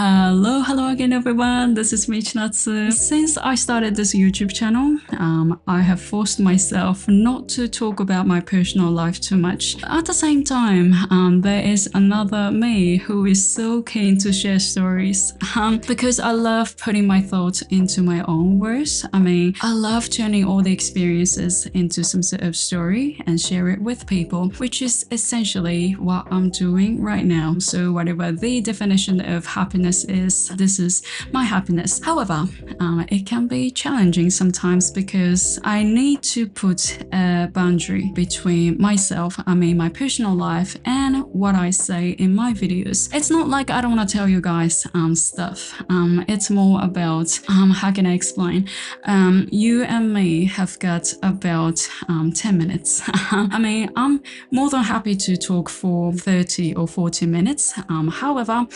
Hello again everyone, this is Michinatsu. Since I started this YouTube channel, I have forced myself not to talk about my personal life too much. At the same time, there is another me who is so keen to share stories because I love putting my thoughts into my own words. I love turning all the experiences into some sort of story and share it with people, which is essentially what I'm doing right now. So whatever the definition of happiness is, this is my happiness. However, it can be challenging sometimes because I need to put a boundary between myself, my personal life, and what I say in my videos. It's not like I don't want to tell you guys stuff. It's more about, how can I explain? You and me have got about 10 minutes. I'm more than happy to talk for 30 or 40 minutes. However,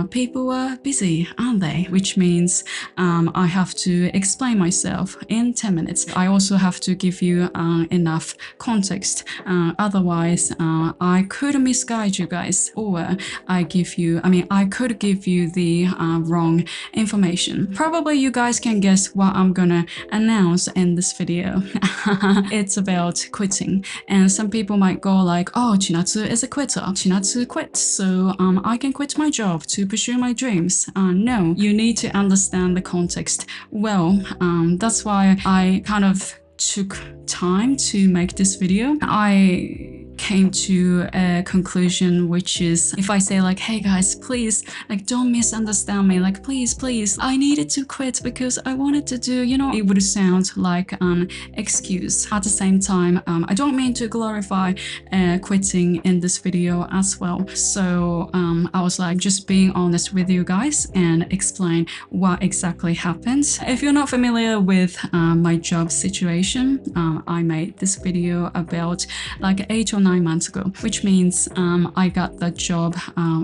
people are busy, aren't they? Which means I have to explain myself in 10 minutes. I also have to give you enough context. Otherwise, I could misguide you guys, or I could give you the wrong information. Probably you guys can guess what I'm gonna announce in this video. It's about quitting. And some people might go like, oh, Chinatsu is a quitter. Chinatsu quit, so I can quit my job to pursue my dreams. No, you need to understand the context well. That's why I kind of took time to make this video. I came to a conclusion, which is if I say like, hey guys, please, like, don't misunderstand me, like, please, I needed to quit because I wanted to do, it would sound like an excuse. At the same time, I don't mean to glorify quitting in this video as well. So I was like just being honest with you guys and explain what exactly happened. If you're not familiar with my job situation, I made this video about like 8 or 9 months ago, which means I got that job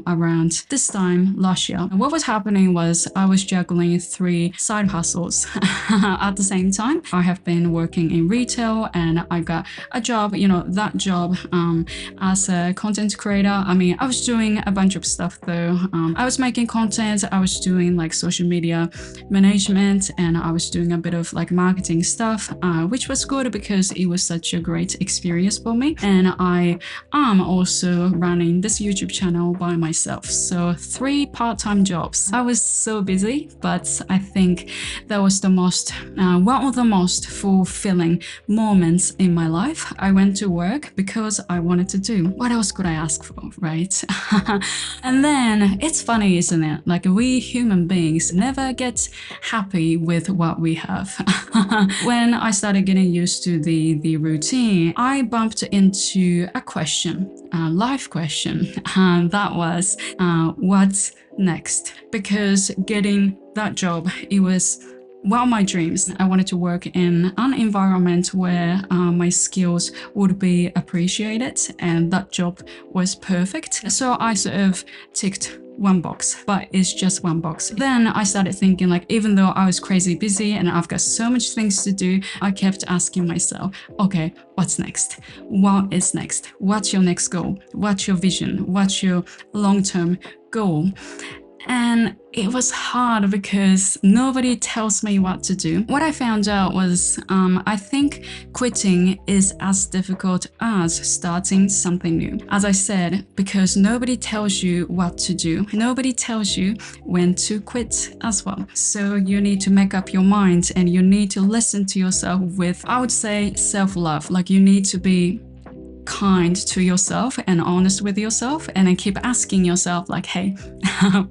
around this time last year. And what was happening was I was juggling 3 side hustles at the same time. I have been working in retail and I got a job, that job as a content creator. I was doing a bunch of stuff though. I was making content, I was doing like social media management, and I was doing a bit of like marketing stuff, which was good because it was such a great experience for me. And I am also running this YouTube channel by myself. So 3 part-time jobs. I was so busy, but I think that was the most, one of the most fulfilling moments in my life. I went to work because I wanted to do. What else could I ask for, right? And then it's funny, isn't it? Like we human beings never get happy with what we have. When I started getting used to the routine, I bumped into a question, a life question, and that was what's next? Because getting that job, it was one of my dreams. I wanted to work in an environment where my skills would be appreciated, and that job was perfect. So I sort of ticked one box, but it's just one box. Then I started thinking, like, even though I was crazy busy and I've got so much things to do, I kept asking myself, okay, what's next? What is next? What's your next goal? What's your vision? What's your long-term goal? And it was hard because nobody tells me what to do. What I found out was I think quitting is as difficult as starting something new. As I said, because nobody tells you what to do. Nobody tells you when to quit as well. So you need to make up your mind and you need to listen to yourself with, I would say, self-love. Like you need to be kind to yourself and honest with yourself, and then keep asking yourself like, hey,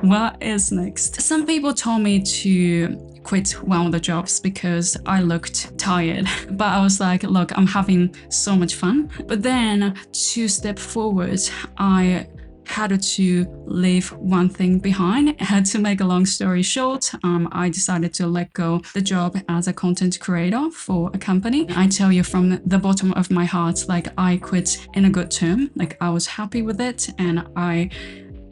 what is next? Some people told me to quit one of the jobs because I looked tired, but I was like, look, I'm having so much fun. But then to step forward, I had to leave one thing behind. To make a long story short, I decided to let go the job as a content creator for a company. I tell you from the bottom of my heart, like I quit in a good term. Like I was happy with it, and I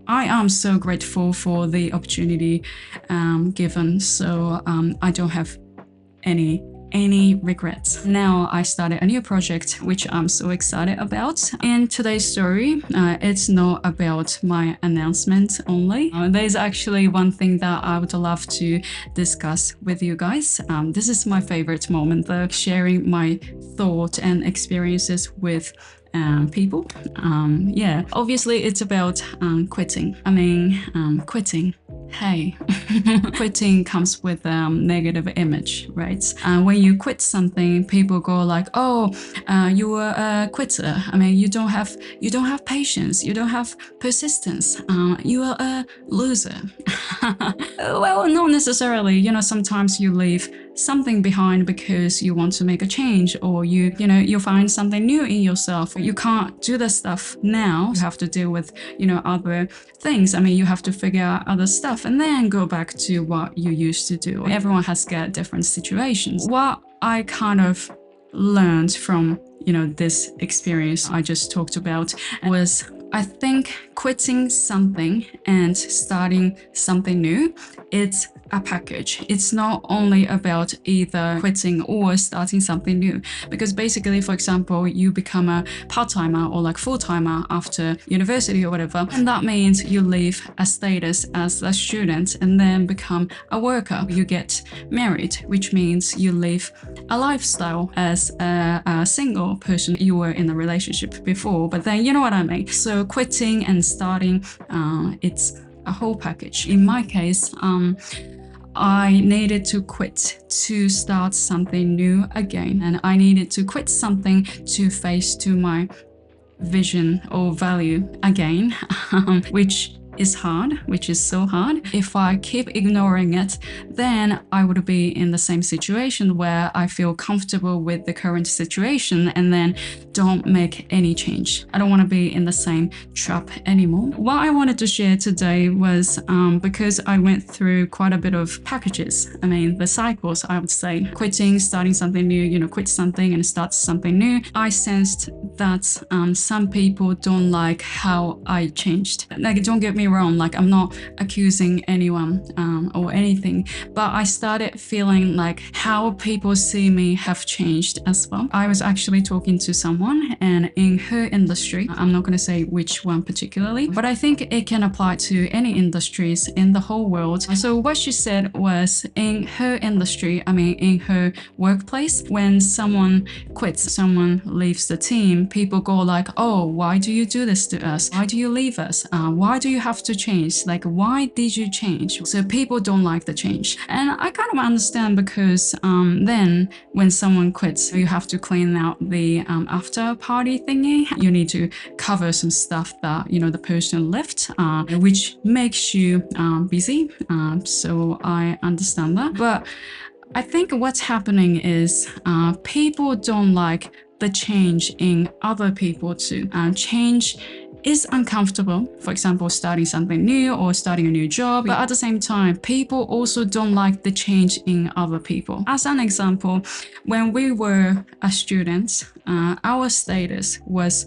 am so grateful for the opportunity given. So I don't have any any regrets. Now I started a new project, which I'm so excited about. In today's story, it's not about my announcement only. There's actually one thing that I would love to discuss with you guys. This is my favorite moment, though, sharing my thoughts and experiences with people. Yeah, obviously it's about quitting. Quitting. Hey, quitting comes with a negative image, right? When you quit something, people go like, "Oh, you were a quitter. You don't have patience. You don't have persistence. You are a loser." Well, not necessarily. Sometimes you leave something behind because you want to make a change, or you find something new in yourself. You can't do the stuff now. You have to deal with other things. You have to figure out other stuff and then go back to what you used to do. Everyone has got different situations. What I kind of learned from this experience I just talked about was, I think quitting something and starting something new, it's a package. It's not only about either quitting or starting something new, because basically, for example, you become a part-timer or like full-timer after university or whatever, and that means you leave a status as a student and then become a worker. You get married, which means you leave a lifestyle as a single person. You were in a relationship before, but then you know what I mean. So quitting and starting, it's a whole package. In my case, I needed to quit to start something new again, and I needed to quit something to face to my vision or value again, which is so hard. If I keep ignoring it, then I would be in the same situation where I feel comfortable with the current situation and then don't make any change. I don't want to be in the same trap anymore. What I wanted to share today was because I went through quite a bit of packages. The cycles, I would say. Quitting, starting something new, quit something and start something new. I sensed that some people don't like how I changed. Like, don't get me wrong, like I'm not accusing anyone or anything, but I started feeling like how people see me have changed as well. I was actually talking to someone, and in her industry, I'm not going to say which one particularly, but I think it can apply to any industries in the whole world. So what she said was, in her industry, in her workplace, when someone quits, someone leaves the team, people go like, "Oh, why do you do this to us? Why do you leave us? Why do you have to change? Like, why did you change?" So people don't like the change. And I kind of understand, because then when someone quits, you have to clean out the after party thingy. You need to cover some stuff that, the person left, which makes you busy. So I understand that. But I think what's happening is people don't like the change in other people too. Change is uncomfortable. For example, starting something new or starting a new job. But at the same time, people also don't like the change in other people. As an example, when we were a student, our status was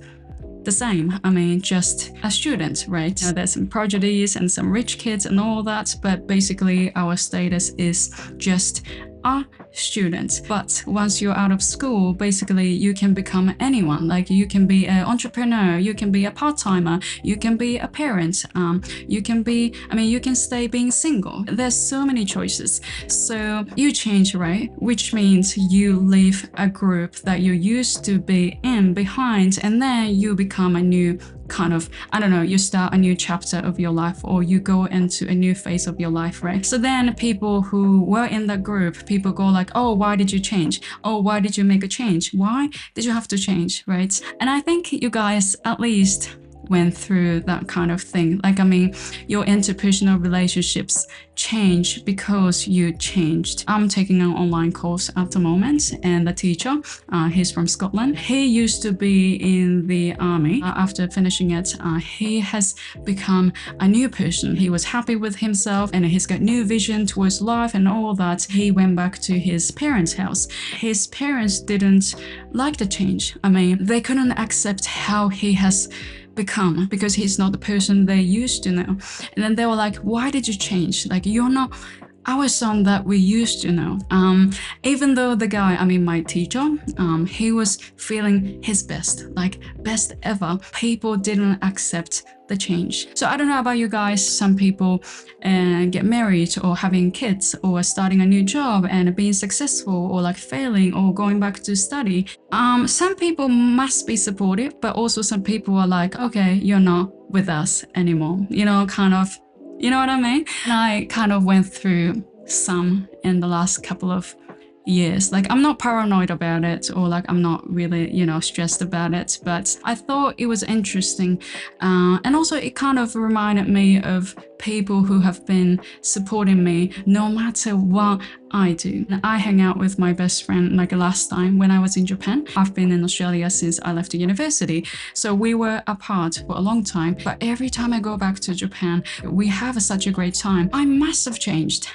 the same. Just a student, right? There's some prejudice and some rich kids and all that, but basically our status is just a student. But once you're out of school, basically you can become anyone. Like, you can be an entrepreneur, you can be a part-timer, you can be a parent, you can stay being single. There's so many choices. So you change, right? Which means you leave a group that you used to be in behind, and then you become a new kind of, you start a new chapter of your life, or you go into a new phase of your life, right? So then people who were in that group, people go like, "Oh, why did you change? Oh, why did you make a change? Why did you have to change?" Right? And I think you guys at least went through that kind of thing. Like, your interpersonal relationships change because you changed. I'm taking an online course at the moment, and the teacher, he's from Scotland. He used to be in the army. After finishing it, he has become a new person. He was happy with himself, and he's got new vision towards life and all that. He went back to his parents' house. His parents didn't like the change. They couldn't accept how he has become, because he's not the person they used to know. And then they were like, "Why did you change? Like, you're not our son that we used to know. Even though the guy, my teacher, he was feeling his best, like best ever, people didn't accept the change. So I don't know about you guys, some people get married or having kids or starting a new job and being successful or like failing or going back to study. Some people must be supportive, but also some people are like, okay, you're not with us anymore, you know what I mean? And I kind of went through some in the last couple of years. Like, I'm not paranoid about it, or like I'm not really, stressed about it, but I thought it was interesting. And also it kind of reminded me of people who have been supporting me no matter what I do. And I hang out with my best friend like last time when I was in Japan. I've been in Australia since I left the university, so we were apart for a long time. But every time I go back to Japan, we have such a great time. I must have changed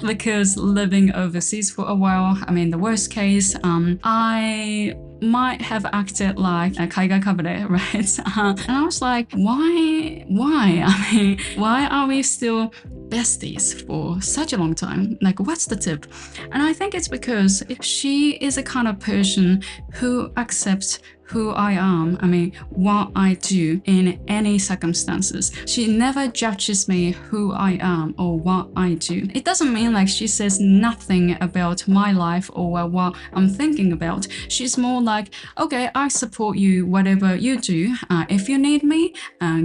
because living overseas for a while, the worst case, I might have acted like a kaiga kabure, right? And I was like, why? Why are we still besties for such a long time? Like, what's the tip? And I think it's because she is a kind of person who accepts who I am, what I do in any circumstances. She never judges me who I am or what I do. It doesn't mean like she says nothing about my life or what I'm thinking about. She's more like, okay, I support you, whatever you do. If you need me,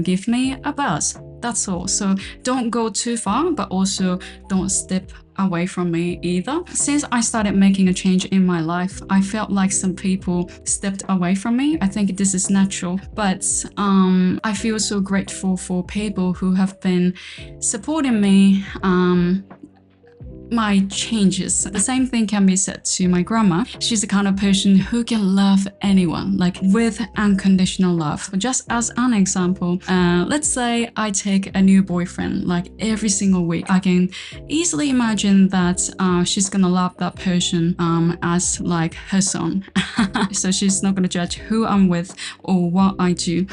give me a buzz. That's all. So don't go too far, but also don't step away from me either. Since I started making a change in my life, I felt like some people stepped away from me. I think this is natural, but I feel so grateful for people who have been supporting me, my changes. The same thing can be said to my grandma. She's the kind of person who can love anyone, like with unconditional love. Just as an example, let's say I take a new boyfriend like every single week. I can easily imagine that she's gonna love that person as like her son. So she's not gonna judge who I'm with or what I do.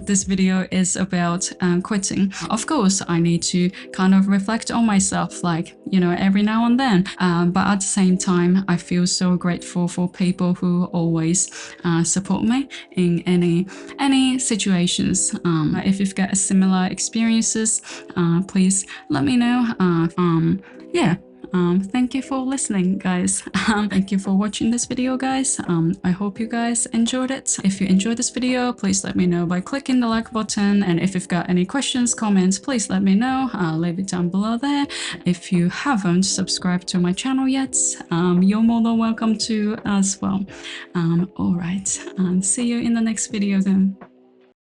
This video is about quitting. Of course, I need to kind of reflect on myself, like, every now and then. But at the same time, I feel so grateful for people who always support me in any situations. If you've got similar experiences, please let me know. Thank you for listening, guys. Thank you for watching this video, guys. I hope you guys enjoyed it. If you enjoyed this video, please let me know by clicking the like button. And if you've got any questions, comments, please let me know. Leave it down below there. If you haven't subscribed to my channel yet, you're more than welcome to as well. All right, see you in the next video then.